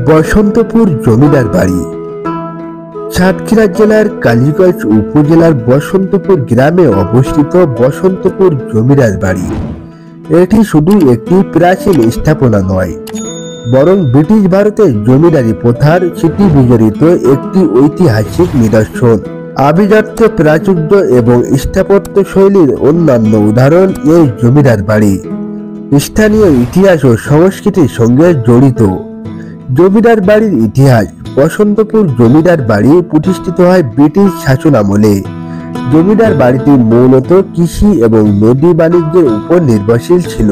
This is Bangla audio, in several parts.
বসন্তপুর জমিদার বাড়ি সাতক্ষীরা জেলার কালীগঞ্জ উপজেলার বসন্তপুর গ্রামে অবস্থিত বসন্তপুর জমিদার বাড়ি। এটি শুধু একটি প্রাচীন স্থাপনা নয়, বরং ব্রিটিশ ভারতের জমিদারি প্রথার স্মৃতি বিজড়িত একটি ঐতিহাসিক নিদর্শন। আভিজাত্য, প্রাচুর্য এবং স্থাপত্য শৈলীর অন্যান্য উদাহরণ এই জমিদার বাড়ি স্থানীয় ইতিহাস ও সংস্কৃতির সঙ্গে জড়িত। জমিদার বাড়ির ইতিহাস। বসন্তপুর জমিদার বাড়ি প্রতিষ্ঠিত হয় ব্রিটিশ শাসন আমলে। জমিদার বাড়িটি মূলত কৃষি এবং নদী বাণিজ্যের উপর নির্ভরশীল ছিল।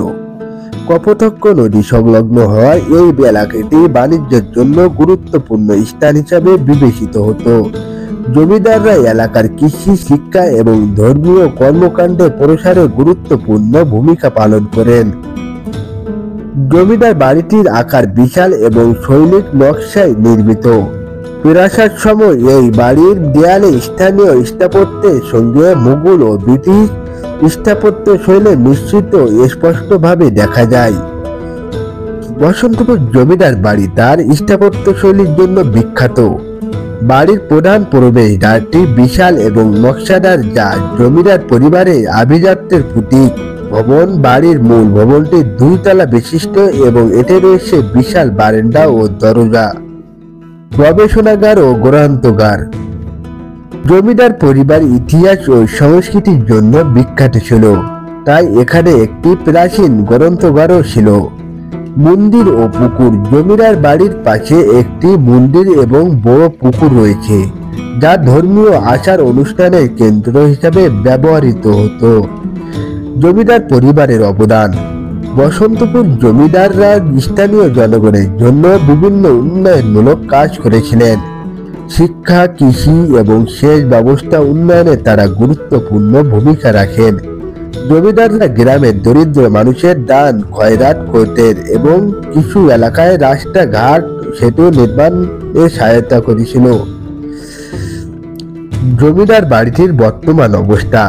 কপোতাক্ষ নদী সংলগ্ন হওয়ায় এই এলাকাটি বাণিজ্যের জন্য গুরুত্বপূর্ণ স্থান হিসাবে বিবেচিত হতো। জমিদাররা এলাকার কৃষি, শিক্ষা এবং ধর্মীয় কর্মকাণ্ডে প্রসারে গুরুত্বপূর্ণ ভূমিকা পালন করেন। জমিদার বাড়িটির আকার বিশাল এবং শৈল্পিক নকশায় নির্মিত। প্রাসাদ সময় এই বাড়ির দেয়ালে স্থানীয় স্থাপত্যের সঙ্গে মুঘল ও ব্রিটিশ স্থাপত্য শৈলী মিশ্রিত স্পষ্টভাবে দেখা যায়। বসন্তপুর জমিদার বাড়ি তার স্থাপত্য শৈলীর জন্য বিখ্যাত। বাড়ির প্রধান প্রবেশদ্বারটি বিশাল এবং নকশাদার, যা জমিদার পরিবারের আভিজাত্যের প্রতীক। বাড়ির মূল ভবনটি 2 তলা বিশিষ্ট এবং এতে রয়েছে বিশাল বারান্দা ও দরজা, গবেষণাগার ও গ্রন্থাগার। জমিদার পরিবার ইতিহাস ও সংস্কৃতির জন্য বিখ্যাত ছিল, তাই এখানে একটি প্রাচীন গ্রন্থাগারও ছিল। মন্দির ও পুকুর। জমিদার বাড়ির পাশে একটি মন্দির এবং বড় পুকুর রয়েছে, যা ধর্মীয় আচার অনুষ্ঠানের কেন্দ্র হিসাবে ব্যবহৃত হতো। জমিদার পরিবারের অবদান। বসন্তপুর জমিদাররা স্থানীয় জনগণের জন্য বিভিন্ন উন্নয়নমূলক কাজ করেছিলেন। শিক্ষা, কৃষি এবং সেচ ব্যবস্থা উন্নয়নে তারা গুরুত্বপূর্ণ ভূমিকা রাখেন। জমিদাররা গ্রামের দরিদ্র মানুষের দান খয়রাত করতেন এবং কিছু এলাকায় রাস্তাঘাট, সেতু নির্মাণে সহায়তা করেছিল। জমিদার বাড়িটির বর্তমান অবস্থা।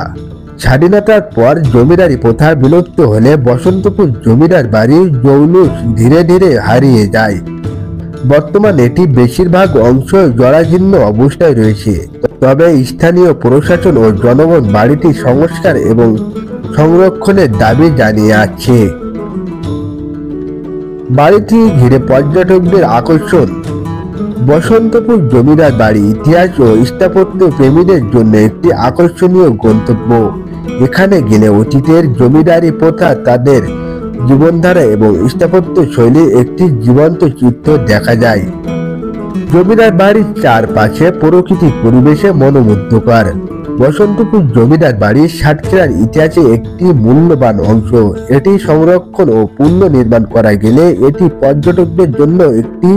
স্বাধীনতার পর জমিদারি প্রথা বিলুপ্ত হলে বসন্তপুর জমিদার বাড়ির জৌলুস ধীরে ধীরে হারিয়ে যায়। বর্তমানে এটি বেশিরভাগ অংশ জরাজীর্ণ অবস্থায় রয়েছে, তবে স্থানীয় প্রশাসন ও জনগণ বাড়িটি সংস্কার এবং সংরক্ষণের দাবি জানিয়ে আছে। বাড়িটি ঘিরে পর্যটকদের আকর্ষণ। বসন্তপুর জমিদার বাড়ি ইতিহাস ও স্থাপত্য প্রেমীদের জন্য একটি আকর্ষণীয় গন্তব্য। এখানে গেলে অতীতের জমিদারি প্রথা, তাদের জীবনধারা এবং স্থাপত্য শৈলীর একটি জীবন্ত চিত্র দেখা যায়। জমিদার বাড়ির চারপাশে প্রাকৃতিক পরিবেশে মনোমুগ্ধকর। বসন্তপুর জমিদার বাড়ি সাতক্ষীরার ইতিহাসে একটি মূল্যবান অংশ। এটি সংরক্ষণ ও পুনর্নির্মাণ করা গেলে এটি পর্যটকদের জন্য একটি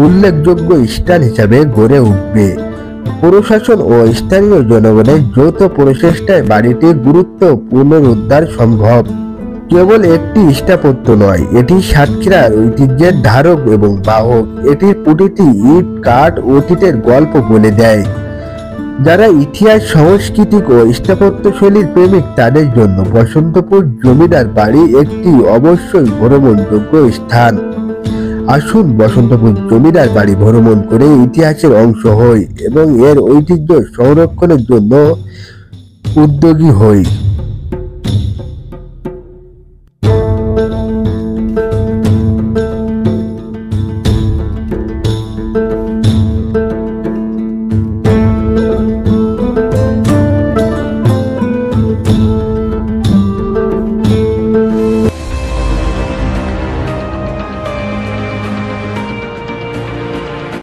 উল্লেখযোগ্য স্থান হিসাবে গড়ে উঠবে। প্রশাসন ও স্থানীয় জনগণের যৌথ প্রচেষ্টায় বাড়িটির গুরুত্ব পুনরুদ্ধার সম্ভব। কেবল একটি স্থাপত্য নয়, এটি সাতক্ষীরার ঐতিহ্যের ধারক এবং বাহক। এটির প্রতিটি ইট, কাঠ অতীতের গল্প বলে দেয়। যারা ইতিহাস, সাংস্কৃতিক ও স্থাপত্য শৈলীর প্রেমিক, তাদের জন্য বসন্তপুর জমিদার বাড়ি একটি অবশ্যই ভ্রমণযোগ্য স্থান। আসুন বসন্তপুর জমিদার বাড়ি ভ্রমণ করে ইতিহাসের অংশ হই এবং এর ঐতিহ্য সংরক্ষণের জন্য উদ্যোগী হই।